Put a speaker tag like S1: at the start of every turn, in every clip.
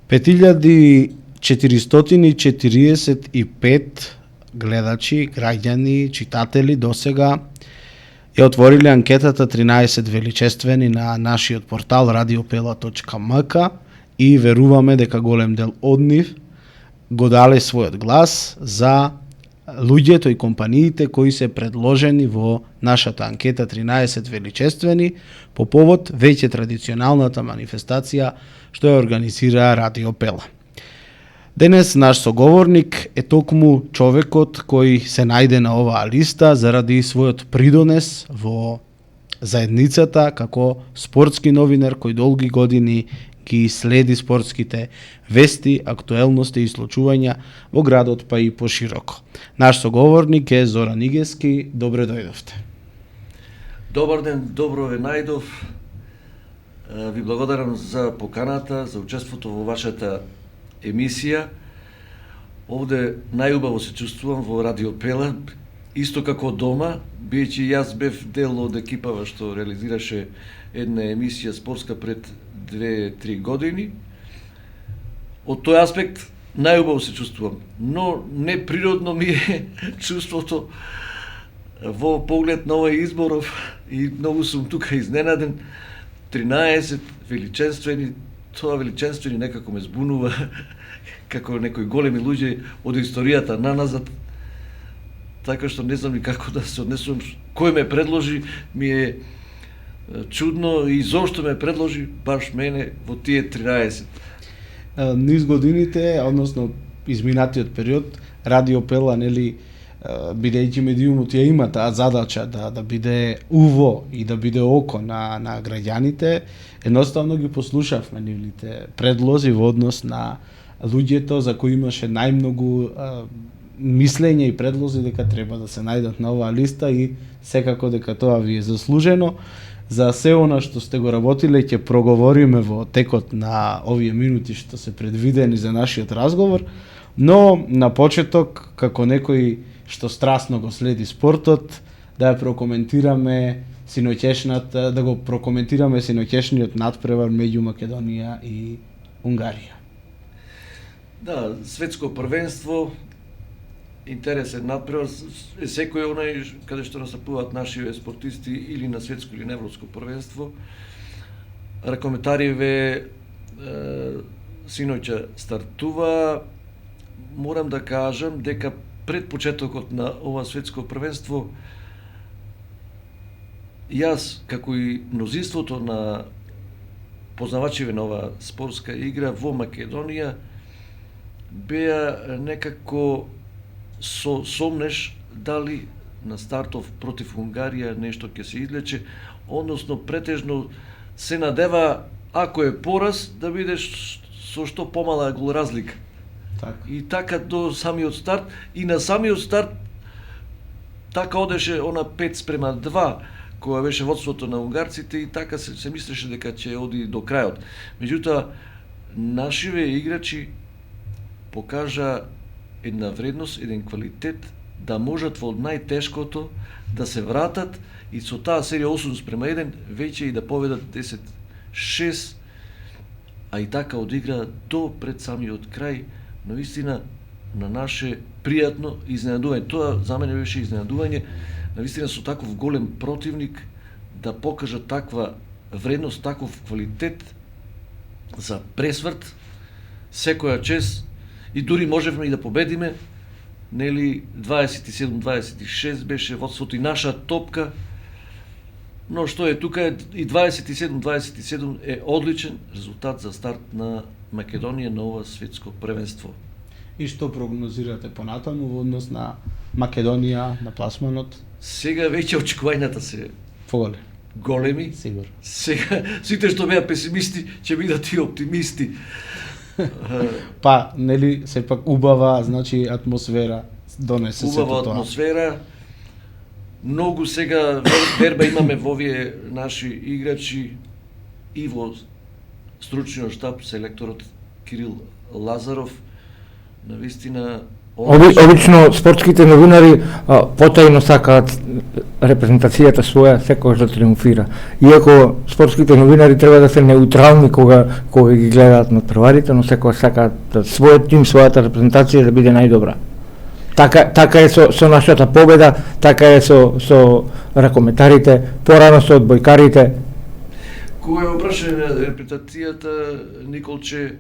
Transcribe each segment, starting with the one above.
S1: 5445 гледачи, граѓани, читатели досега ја отвориле анкетата 13 величествени на нашиот портал radiopela.mk и веруваме дека голем дел од нив го дале својот глас за луѓето и компаниите кои се предложени во нашата анкета 13 величествени по повод веќе традиционалната манифестација што ја организира Радио Пела. Денес наш соговорник е токму човекот кој се најде на оваа листа заради својот придонес во заедницата како спортски новинар кој долги години ги следи спортските вести, актуелности и случувања во градот па и пошироко. Наш соговорник е Зоран Игески. Добре дојдовте.
S2: Добар ден, добро ве најдов. Ви благодарам за поканата, за учеството во вашата емисија. Овде најубаво се чувствувам во Радио Пела, исто како дома, биејќи јас бев дел од екипава што реализираше една емисија спортска пред 2-3 години. Од тој аспект најубаво се чувствувам, но неприродно ми е чувството во поглед на овој изборов и многу сум тука изненаден. 13 величествени, тоа величествени некако ме збунува како некои големи луѓе од историјата наназад. Така што не знам ни како да се однесувам. Кој ме предложи ми е чудно и зошто ме предложи баш мене во тие 13.
S1: Низ годините, односно изминатиот период, Радио Пела, нели, бидејќи медиумот ја има таа задача да биде уво и да биде око на граѓаните, едноставно ги послушавме нивните предлози во однос на луѓето за кои имаше најмногу мислење и предлози дека треба да се најдат на оваа листа и секако дека тоа ви е заслужено. За се она што сте го работиле ќе проговориме во текот на овие минути што се предвидени за нашиот разговор, но на почеток, како некој што страстно го следи спортот, да ја прокоментираме синоќешниот надпревар меѓу Македонија и Унгарија.
S2: Да, светско првенство, интересен надпревар, секој онај каде што настапуваат наши спортисти или на светско или на европско првенство. Ракометариве синоќа стартува. Морам да кажам дека пред почетокот на ова светско првенство јас, како и мнозинството на познавачиве на оваа спортска игра во Македонија, беа некако со сомнеш дали на стартов против Унгарија нешто ќе се излече, односно претежно се надева ако е пораз да биде со што помала гол разлика. И така до самиот старт, и на самиот старт така одеше она 5:2 кога беше водството на унгарците и така се мислеше дека ќе оди до крајот. Меѓутоа нашиве играчи покажа една вредност, еден квалитет да можат во најтешкото да се вратат и со таа серија 8:1 веќе и да победат 10-6, а и така одигра до пред самиот крај. Навистина на наше пријатно изненадување. Тоа за мене беше изненадување. Навистина со таков голем противник да покажа таква вредност, таков квалитет за пресврт, секоја чест и дури можевме и да победиме. Нели 27-26 беше водството и наша топка. Но што е тука и 27-27 е одличен резултат за старт на Македонија на ова светско првенство.
S1: И што прогнозирате понатаму во однос на Македонија на пласманот?
S2: Сега веќе очекувањата се големи.
S1: Сигурно.
S2: Сега сите што беа песимисти ќе бидат и оптимисти.
S1: Па, нели сепак убава, значи атмосфера донесе сето тоа.
S2: Убава атмосфера. Многу сега верба имаме во овие наши играчи и во стручниот штаб, селекторот Кирил Лазаров. Навистина
S3: Обично спортските новинари потајно сакаат репрезентацијата своја секогаш да триумфира. Иако спортските новинари треба да се неутрални кога ги гледаат натпреварите, но секогаш сакаат својот тим, својата репрезентација да биде најдобра. Така е со нашата победа, така е со ракометарите, порано со одбојкарите.
S2: Кога е опрашање на репрезентацијата, Николче,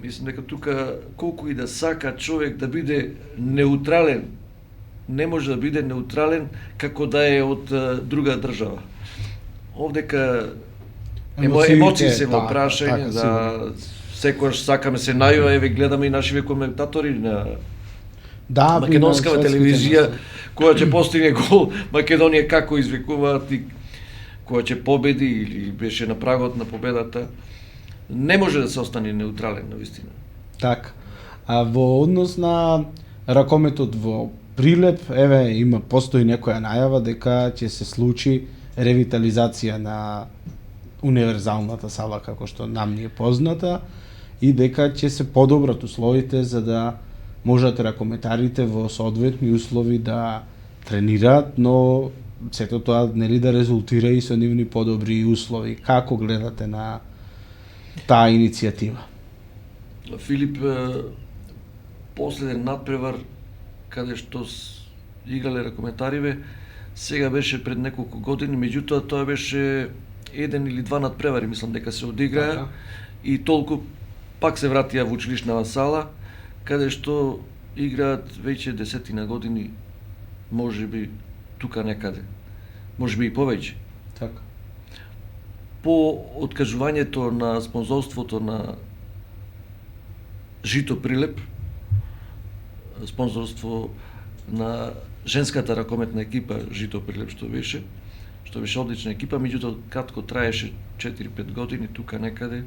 S2: мислам дека тука колку и да сака човек да биде неутрален, не може да биде неутрален како да е од друга држава. Овдека емоции се во прашање, секогаш сакаме се најава, еве гледаме и нашиве коментатори на македонскава телевизија, која ќе постигне гол, Македонија како извикуваат и која ќе победи или беше на прагот на победата. Не може да се остане неутрален, навистина.
S1: Така. А во однос на ракометот во Прилеп, еве постои некоја најава дека ќе се случи ревитализација на универзалната сала како што нам ни е позната и дека ќе се подобрат условите за да можат ракометарите во соодветни услови да тренираат, но сето тоа нели да резултира и со нивни подобри услови. Како гледате на таа иницијатива?
S2: Филип, последен надпревар каде што играле ракометариве, сега беше пред неколку години, меѓутоа тоа беше еден или два надпревари, мислам дека се одиграа и толку пак се вратија во училишнава сала, каде што играат веќе 10 години, можеби тука некаде, можеби и повеќе.
S1: Така.
S2: По откажувањето на спонзорството на Жито Прилеп, спонзорство на женската ракометна екипа Жито Прилеп што беше одлична екипа, меѓутоа кратко траеше 4-5 години тука некаде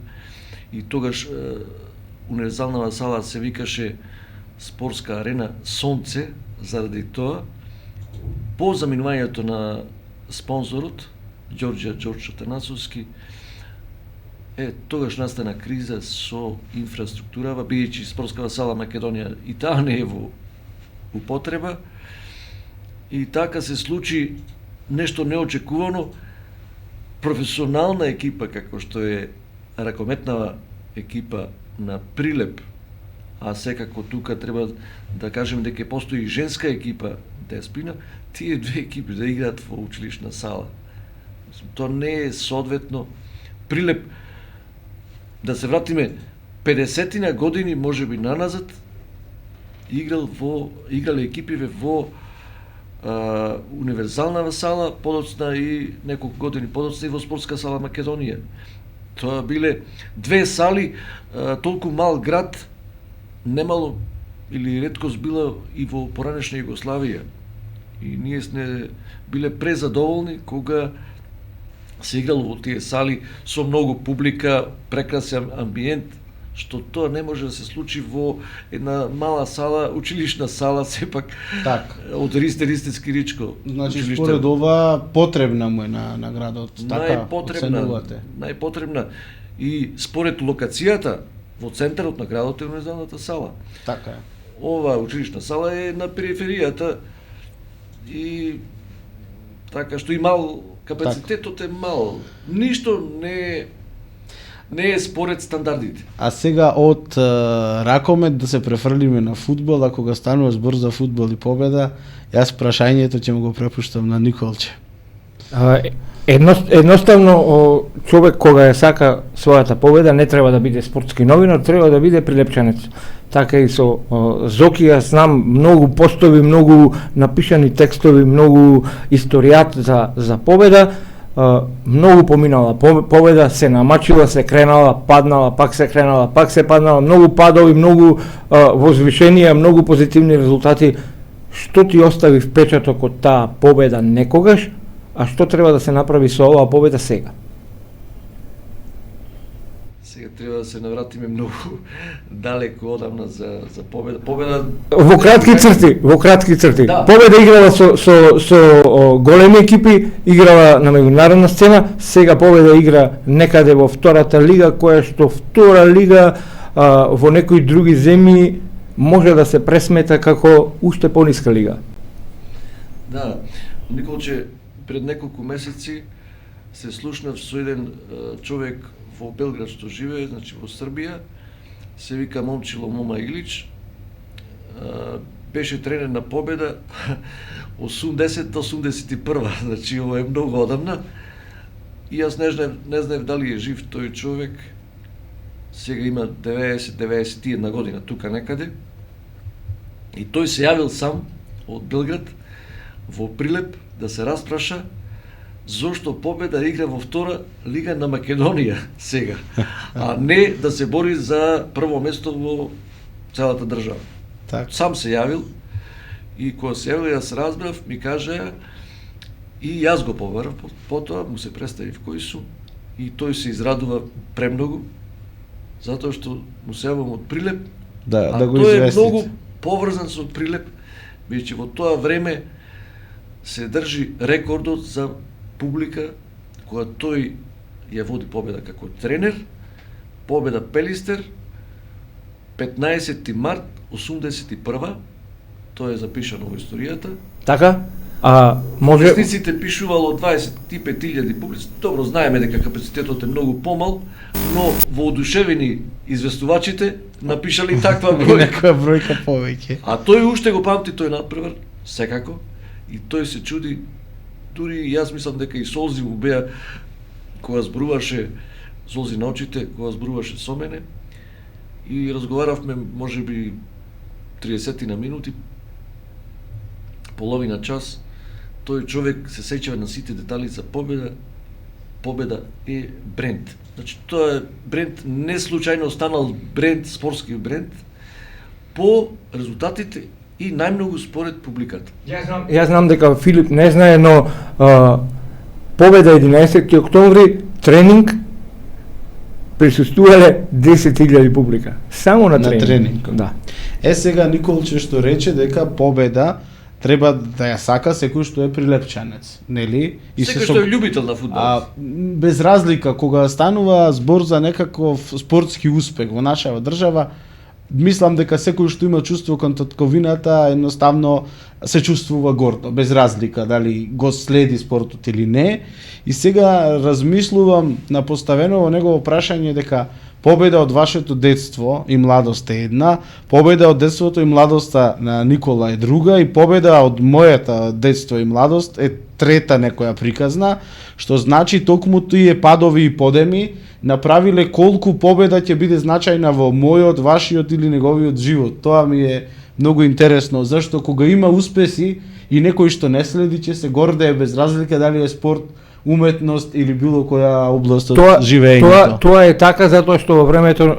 S2: и тогаш универзалната сала се викаше спортска арена Сонце, заради тоа по заминувањето на спонзорот Ѓорѓ Атанасовски, тогаш настана криза со инфраструктурава, бидејќи спортската сала Македонија и таа не е во употреба, и така се случи нешто неочекувано. Професионална екипа како што е ракометнава екипа на Прилеп, а секако тука треба да кажем дека постои женска екипа Деспина, тие две екипи да играат во училишна сала. Тоа не е соодветно. Прилеп, да се вратиме 50 години можеби наназад, играле екипиве во универзална сала, подоцна и неколку години подоцна и во спортска сала Македонија. Тоа биле две сали, толку мал град, немало или реткост била и во поранешна Југославија. И ние сме биле презадоволни кога се играло во тие сали со многу публика, прекрасен амбиент, што тоа не може да се случи во една мала сала, училишна сала, сепак од Ристински Ричко.
S1: Значи, според ова, потребна му е на градот, така оценувате?
S2: Најпотребна. И според локацијата, во центарот на градот е универзалната сала.
S1: Така е.
S2: Ова училишна сала е на периферијата и така што и мал, капацитетот е мал. Ништо не е според стандардите.
S1: А сега од ракомет да се префрлиме на фудбал, ако кога станува збор за фудбал и победа, јас прашањето ќе му го препуштам на Николче.
S3: Едноставно, човек кога ја сака својата победа не треба да биде спортски новинар, треба да биде прилепчанец. Така и со Зоки, јас знам многу постови, многу напишани текстови, многу историјат за победа. Многу поминала победа, се намачила, се кренала, паднала, пак се кренала, пак се паднала, многу падови, многу возвишенија, многу позитивни резултати. Што ти остави впечаток од таа победа некогаш, а што треба да се направи со оваа победа сега?
S2: Сега треба да се навратиме многу далеко одамна за победа.
S3: Во кратки црти. Да. Победа играла со големи екипи, играла на меѓународна сцена, сега победа игра некаде во втората лига, која што втора лига во некои други земји може да се пресмета како уште пониска лига.
S2: Да, Николче, пред неколку месеци се слушнав со еден човек во Белград што живее, значи во Србија, се вика Момчило Мома Илич, беше тренер на Победа 80-81, значи ова е многу одамна. И јас не знаев дали е жив тој човек. Сега има 90-91 година тука некаде. И тој се јавил сам од Белград во Прилеп да се распраша зошто Победа игра во втора лига на Македонија сега, а не да се бори за прво место во целата држава.
S1: Так.
S2: Сам се јавил и кога се јавил јас разбрав, ми кажа и јас го поверав, потоа му се представив кој сум и тој се израдува премногу затоа што му се јавам од Прилеп,
S1: Да го
S2: тој е
S1: известите.
S2: многу поврзан со Прилеп, бидејќи во тоа време се држи рекордот за публика кога тој ја води Победа како тренер. Победа Пелистер 15 март 81, тоа е запишано во историјата.
S3: Така? А може
S2: Вестниците пишувало 25.000 публици. Добро, знаеме дека капацитетот е многу помал, но воодушевени известувачите напишали таква бројка.
S1: Некоја бројка повеќе.
S2: А тој уште го памти тој надпревар, секако, и тој се чуди, дури јас мислам дека и солзи му беа кога зборуваше, солзи на очите, кога зборуваше со мене, и разговаравме можеби 30 на минути, половина час. Тој човек се сеќава на сите детали за Победа. Победа е бренд. Значи тоа е бренд, не случајно станал бренд, спортски бренд, по резултатите и најмногу според публиката.
S3: Јас знам дека Филип не знае, но Победа 11 октомври тренинг присуствувале 10.000 публика. Само на тренинг. Да.
S1: Сега Николче што рече дека Победа треба да ја сака секој што е прилепчанец, нели?
S2: Секој што е љубител на фудбал.
S1: Без разлика, кога станува збор за некаков спортски успех во нашава држава, мислам дека секој што има чувство кон татковината едноставно се чувствува гордо, без разлика дали го следи спортот или не. И сега размислувам на поставено во негово прашање дека Победа од вашето детство и младост е една, победа од детството и младоста на Никола е друга и победа од мојата детство и младост е трета некоја приказна, што значи токму тие падови и подеми направиле колку победа ќе биде значајна во мојот, вашиот или неговиот живот. Тоа ми е многу интересно, зашто кога има успеси и некој што не следи ќе се гордее без разлика дали е спорт, уметност или било која област од живеењето.
S3: Тоа е така затоа што во времето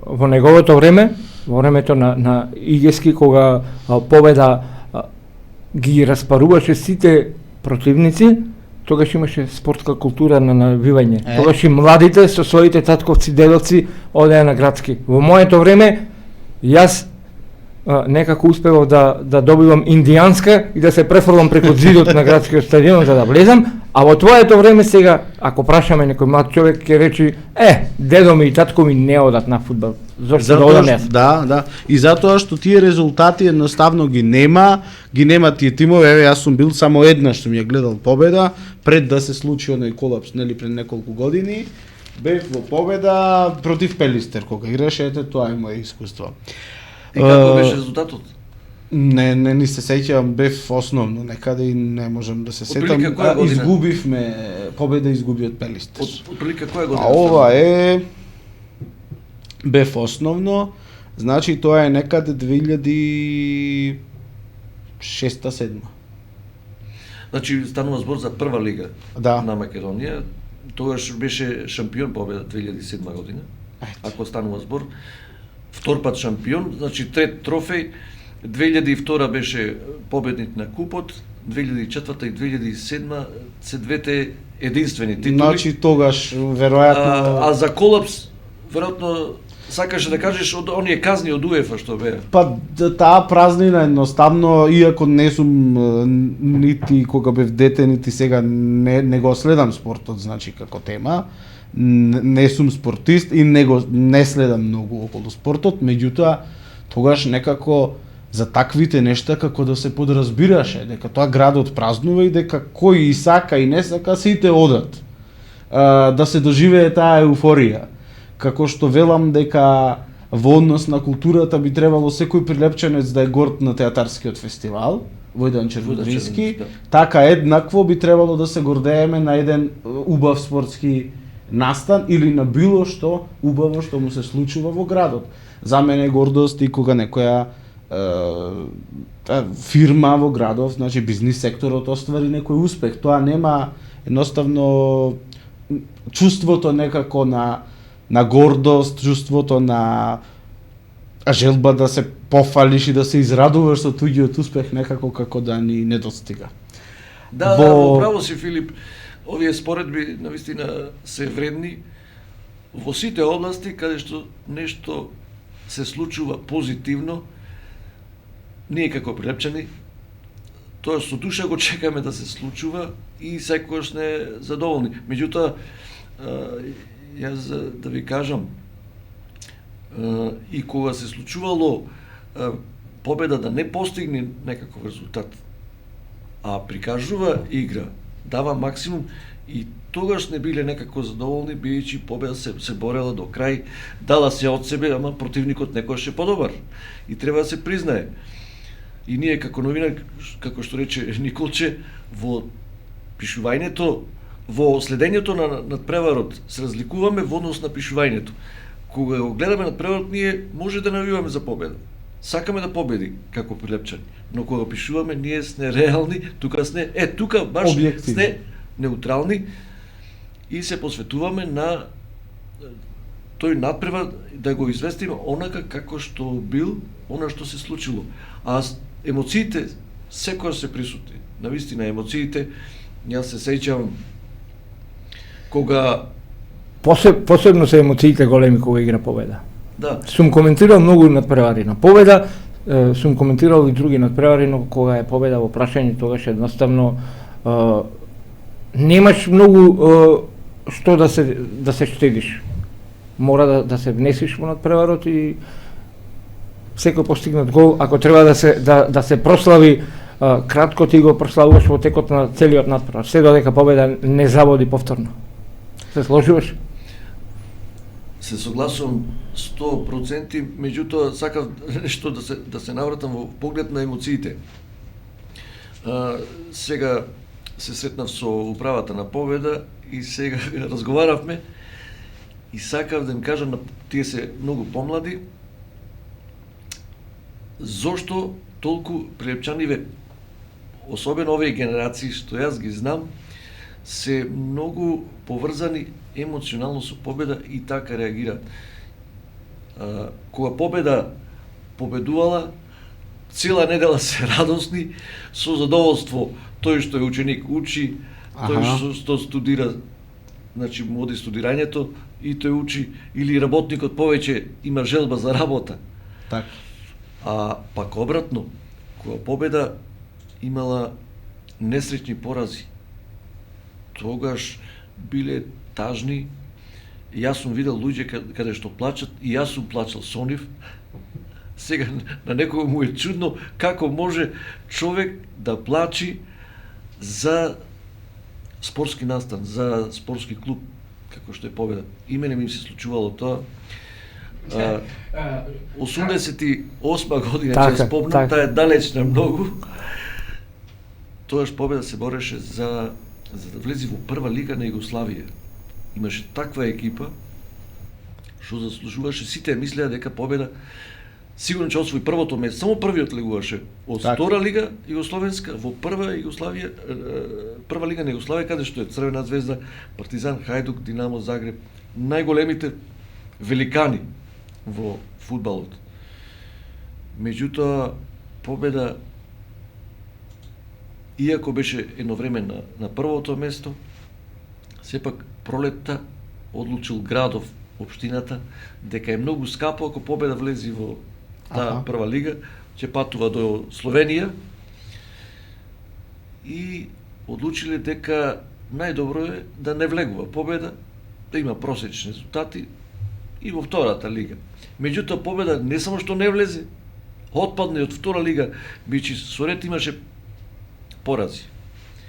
S3: во неговото време, во времето на Игески, кога Победа ги распаруваше сите противници, тогаш имаше спортска култура на навивање. Тогаш и младите со своите татковци, дедовци одеа на градски. Во моето време јас некако успевав да добивам индијанска и да се префрлам преку зидот на градскиот стадион за да влезам, а во твоето време сега, ако прашаме некој млад човек, ќе речи, дедо ми и татко ми не одат на фудбал. Зошто да одам јас?
S1: Да. И затоа што тие резултати едноставно ги нема тие тимови. Еве, јас сум бил само еднаш што ми ја гледал Победа, пред да се случи оној колапс, нели, пред неколку години. Бев во Победа против Пелистер, кога играше, ете, тоа е моје искуство.
S2: И како беше резултатот?
S1: Не ни се сеќавам, бев основно некаде и не можам да се сетам. Изгубивме, Победа изгуби од Пелистер.
S2: Од прилика која година?
S1: А ова е бев основно, значи тоа е некаде 2006-2007.
S2: Значи станува збор за прва лига на Македонија. Тогаш беше шампион Победа 2007 година. Ако станува збор, втор пат шампион, значи трет трофеј. 2002 беше победник на купот, 2004 и 2007 се двете единствени титули.
S1: Значи тогаш веројатно
S2: а за колапс веројатно сакаше да кажеш од оние казни од УЕФА што беа.
S1: Па таа празнина едноставно, иако не сум нити кога бев дете, нити сега не го следам спортот, значи како тема. Не сум спортист и не следам многу околу спортот, меѓутоа тогаш некако за таквите нешта како да се подразбираше дека тоа градот празнува и дека кој и сака и не сака сите одат. Да се доживее таа еуфорија. Како што велам дека во однос на културата би требало секој прилепченец да е горд на театарскиот фестивал, Војдан Черводрински,
S2: да.
S1: така еднакво би требало да се гордееме на еден убав спортски настан или на било што убаво што му се случува во градот. За мене е гордост и кога некоја фирма во градот, значи бизнис секторот оствари некој успех. Тоа нема едноставно чувството некако на гордост, чувството на желба да се пофалиш и да се израдуваш со туѓиот успех некако како да ни недостига.
S2: Да, во право си, Филип. Овие споредби навистина се вредни во сите области каде што нешто се случува позитивно. Ние како прилепчани тоа со душа го чекаме да се случува и секогаш сме задоволни. Меѓутоа, јас да ви кажам, и кога се случувало победа да не постигне некаков резултат, а прикажува игра, дава максимум, и тогаш не биле некако задоволни, бијќи победа се борела до крај, дала се од себе, ама противникот некојаш е подобар. И треба да се признае. И ние како новинар, како што рече Николче, во пишувањето, во следењето на надпреварот се разликуваме во однос на пишувањето. Кога го гледаме надпреварот, ние може да навиваме за победа. Сакаме да победи како прилепчани, но кога пишуваме ние сме реални, тука баш сме неутрални и се посветуваме на тој надпревар да го известиме онака како што бил, она што се случило. А емоциите секогаш се присутни. Навистина емоциите, јас се сеќавам кога
S3: Посебно се емоциите големи кога игра победа.
S2: Да.
S3: Сум коментирал многу надпревари на победа, сум коментирал и други надпревари, но кога е победа во прашање, тогаш едноставно немаш многу што да се штедиш. Мора да се внесиш во надпреварот и секој постигнат гол, ако треба да се прослави кратко, ти го прославуваш во текот на целиот надпревар, се додека победа не заводи повторно. Се сложуваш?
S2: Се согласувам 100%, меѓутоа сакав нешто да се навратам во поглед на емоциите. Сега се сретнав со управата на победа и сега разговаравме и сакав да им кажам, тие се многу помлади, зошто толку прилепчаниве, особено овие генерации што јас ги знам, се многу поврзани емоционално со победа и така реагираат. Кога победа победувала, цела недела се радосни, со задоволство. Тој што е ученик учи, тој што студира, значи му оди студирањето и тој учи, или работникот повеќе има желба за работа.
S1: Так.
S2: А пак обратно, кога победа имала несреќни порази, тогаш биле тажни. Јас сум видел луѓе каде што плачат и јас сум плачал со нив. Сега на некој му е чудно како може човек да плачи за спортски настан, за спортски клуб, како што е победа. И мене ми се случувало тоа. 88 година, ќе спомнам, таа е далечна многу. Тоаш победа се бореше за да влезе во прва лига на Југославија. Имаше таква екипа што заслужуваше, сите мислеа дека победа сигурно ќе освои првото место, само првиот легуваше од втора лига југословенска во прва Југославија, прва лига на Југославија, каде што е Црвена звезда, Партизан, Хајдук, Динамо Загреб, најголемите великани во фудбалот. Меѓутоа победа, иако беше едно време на првото место, сепак пролетта одлучил градов, општината, дека е многу скапо ако победа влези во таа прва лига, ќе патува до Словенија и одлучиле дека најдобро е да не влегува победа, да има просечни резултати и во втората лига. Меѓутоа победа не само што не влезе, отпадне од втора лига, бичи Сорет имаше порази.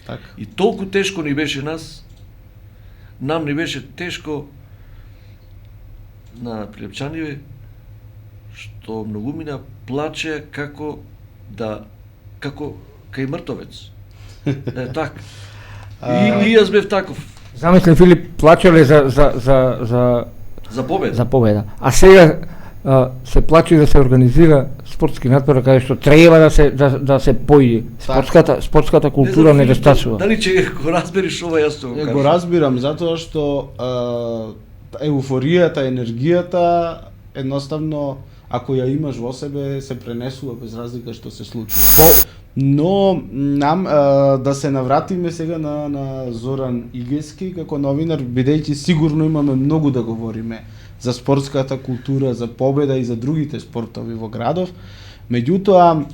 S1: Така.
S2: И толку тешко ни беше нам ни беше тешко на Прилепчаниве, што многумина плаче како кај мртовец. Так. И јас бев таков.
S3: Замисли, Филип, плачеле за
S2: победа.
S3: За победа. А сега се плачи да се организира спортски натпор каде што треба да се поиде. Спортската култура недостасува.
S2: Дали ќе го разбереш ова, јас тоа го кажам.
S1: Го разбирам затоа што еуфоријата, енергијата едноставно ако ја имаш во себе се пренесува без разлика што се случува. Но нам да се навратиме сега на Зоран Игески како новинар, бидејќи сигурно имаме многу да говориме за спортската култура, за победа и за другите спортови во градов. Меѓутоа,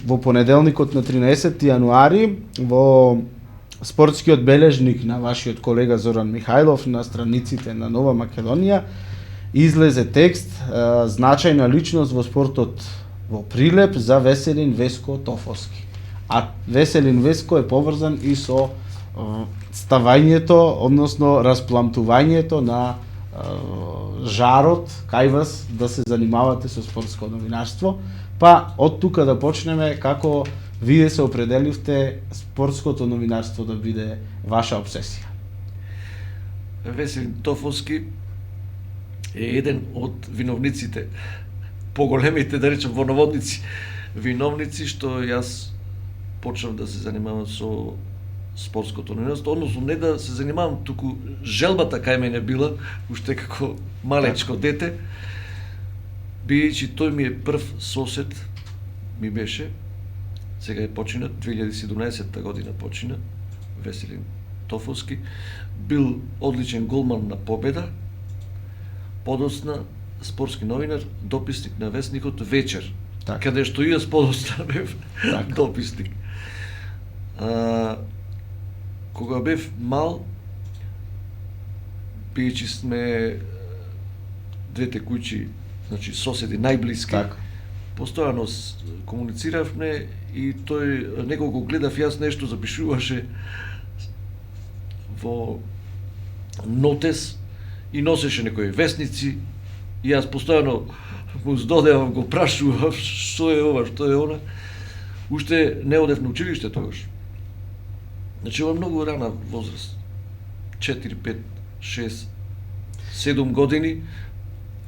S1: во понеделникот на 13 јануари во спортскиот бележник на вашиот колега Зоран Михајлов на страниците на Нова Македонија излезе текст значајна личност во спортот во Прилеп за Веселин Веско Тофовски. А Веселин Веско е поврзан и со ставањето, односно распламтувањето на жарот кај вас да се занимавате со спортско новинарство. Па од тука да почнеме како вие се определивте спортското новинарство да биде ваша обсесија.
S2: Веселин Тофовски е еден од виновниците, поголемите, да речем, во наводници, виновници што јас почнав да се занимавам со спортското новинарство, односно не да се занимавам, туку желбата кај мене била, уште како малечко дете, бидејќи тој ми е прв сосед, ми беше, сега е почина, 2017 година почина, Веселин Тофовски, бил одличен голман на Победа, подоцна спортски новинар, дописник на весникот Вечер, каде што и јас подоцна бев дописник. Кога бев мал, бидејќи сме двете куќи, значи соседи најблиски, постојано комунициравме и тој него го гледав јас нешто запишуваше во нотес и носеше некои весници и јас постојано му здодевав, го прашував што е ова, што е она. Уште не одев на училиште тогаш. Значи, ова многу рана возраст. 4, 5, 6, 7 години.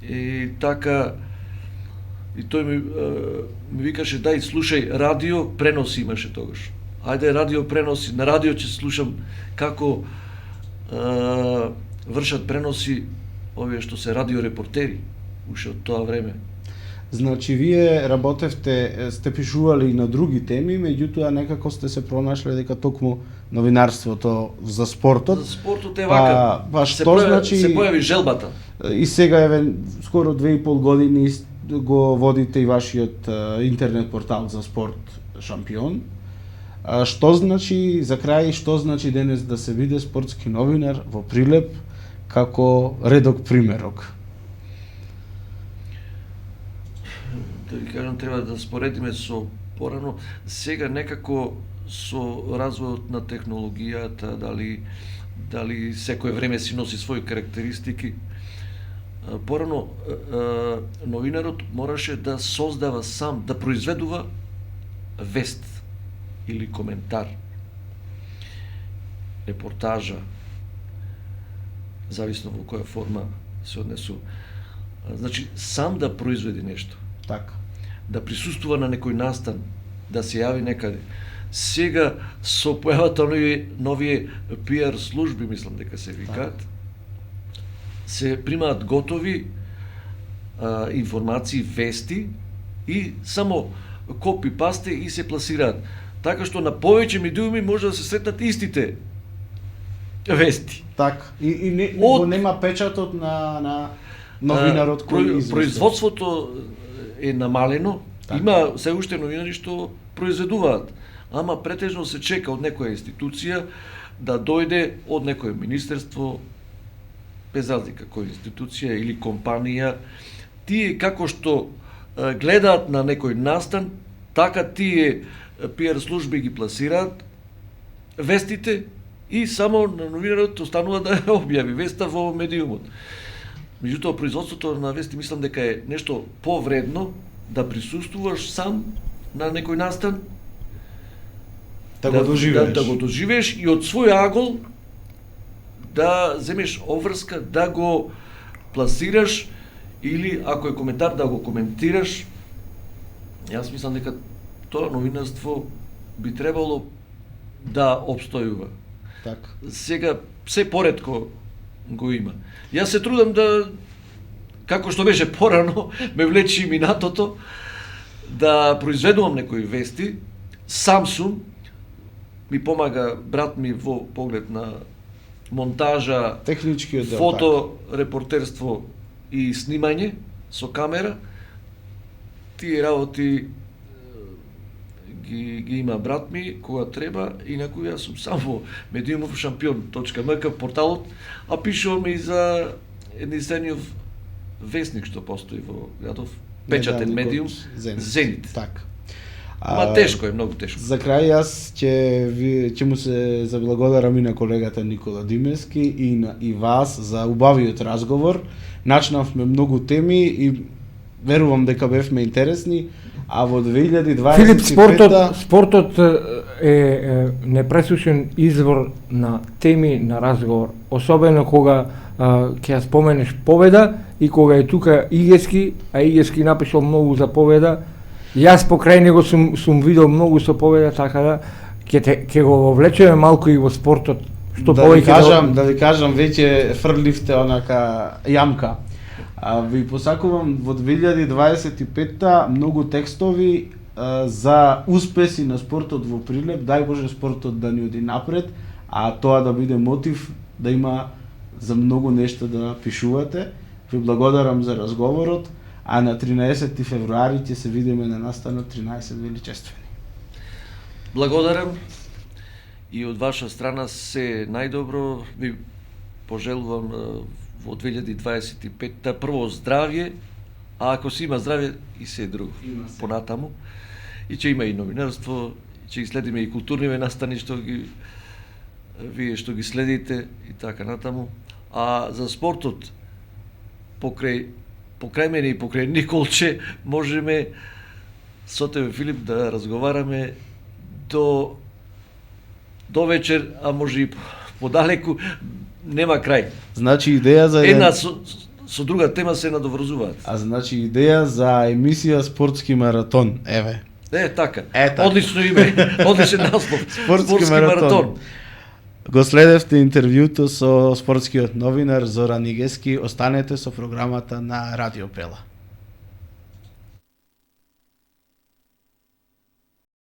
S2: И така, и тој ми викаше, дај, слушај, радио преноси имаше тогаш. Ајде, радио преноси, на радио ќе слушам како вршат преноси овие што се радиорепортери, уште од тоа време.
S1: Значи, вие работевте, сте пишували и на други теми, меѓутоа некако сте се пронашле дека токму новинарството за спортот.
S2: За спортот е вака.
S1: Па што значи
S2: се појави желбата.
S1: И сега скоро 2,5 години го водите и вашиот интернет портал за спорт Шампион. Што значи за крај, што значи денес да се биде спортски новинар во Прилеп како редок примерок?
S2: Да ви кажам, треба да споредиме со порано. Сега некако со развојот на технологијата, дали секое време си носи своји карактеристики. Порано новинарот мораше да создава сам, да произведува вест или коментар, репортажа, зависно во која форма се однесува. Значи, сам да произведи нешто.
S1: Така.
S2: Да присуствува на некој настан, да се јави некаде. Сега, со појавата новие PR служби, мислам дека се викаат, се примаат готови информации, вести и само копи-пасте и се пласираат. Така што на повеќе медиуми може да се сретнат истите вести.
S1: Така. И нема печатот на новинарот кој известува.
S2: Производството е намалено, така. Има се уште новинари што произведуваат, ама претежно се чека од некоја институција да дојде од некое министерство, без разлика која институција или компанија, тие како што гледаат на некој настан, така тие пиар служби ги пласираат вестите и само на новинарот останува да ја објави веста во медиумот. Меѓутоа, производството на вести мислам дека е нешто повредно да присуствуваш сам на некој настан,
S1: Да го доживееш.
S2: Да го доживееш и од свој агол да земеш обврска, да го пласираш или ако е коментар да го коментираш. Јас мислам дека тоа новинарство би требало да обстојува.
S1: Така.
S2: Сега се поретко го има. Јас се трудам да, како што беше порано, ме влече и минатото, да произведувам некои вести. Сам сум, ми помага брат ми во поглед на монтажа,
S1: Техничкиот дел.
S2: фото, репортерство и снимање со камера. Тие работи ги има брат ми кога треба, инаку јас сум само Медиумов шампион.мк порталот, а пишувам и за единствениот вестник што постои во градов, печатен
S1: Недавно
S2: медиум,
S1: Зенит.
S2: Зенит.
S1: Така.
S2: Ама тешко е, многу тешко.
S1: За крај јас ќе му се заблагодарам и на колегата Никола Димевски и вас за убавиот разговор. Начнавме многу теми и верувам дека бевме интересни, а во 2025
S3: Филип, спортот е непресушен извор на теми на разговор, особено кога ќе ја споменеш победа и кога е тука Игески, а Игески напишал многу за победа. Јас покрај него сум видел многу со победа, така да ќе го вовлечеме малку и во спортот. Што
S1: да ви
S3: повеќе
S1: кажам, веќе фрливте онака јамка. Ви посакувам во 2025 многу текстови за успеси на спортот во Прилеп, дај Боже спортот да ни оди напред, а тоа да биде мотив да има за многу нешто да пишувате. Ви благодарам за разговорот, а на 13 февруари ќе се видиме на настанот 13 величествени.
S2: Благодарам и од ваша страна се најдобро. Ви пожелувам во 2025 прво здравје, а ако се има здравје и се друго понатаму. И ќе има и новинарство, ќе ги следиме и културниве настани што ги вие што ги следите и така натаму. А за спортот покрај мене и покрај Николче можеме со тебе, Филип, да разговараме до вечер, а може и подалеку, нема крај.
S1: Значи идеја за
S2: Една со друга тема се надоврзуваат.
S1: А значи идеја за емисија спортски маратон, еве.
S2: Така.
S1: Така.
S2: Одлично име, одличен наслов.
S1: Спортски маратон. Го следевте интервјуто со спортскиот новинар Зоран Игески. Останете со програмата на Радио Пела.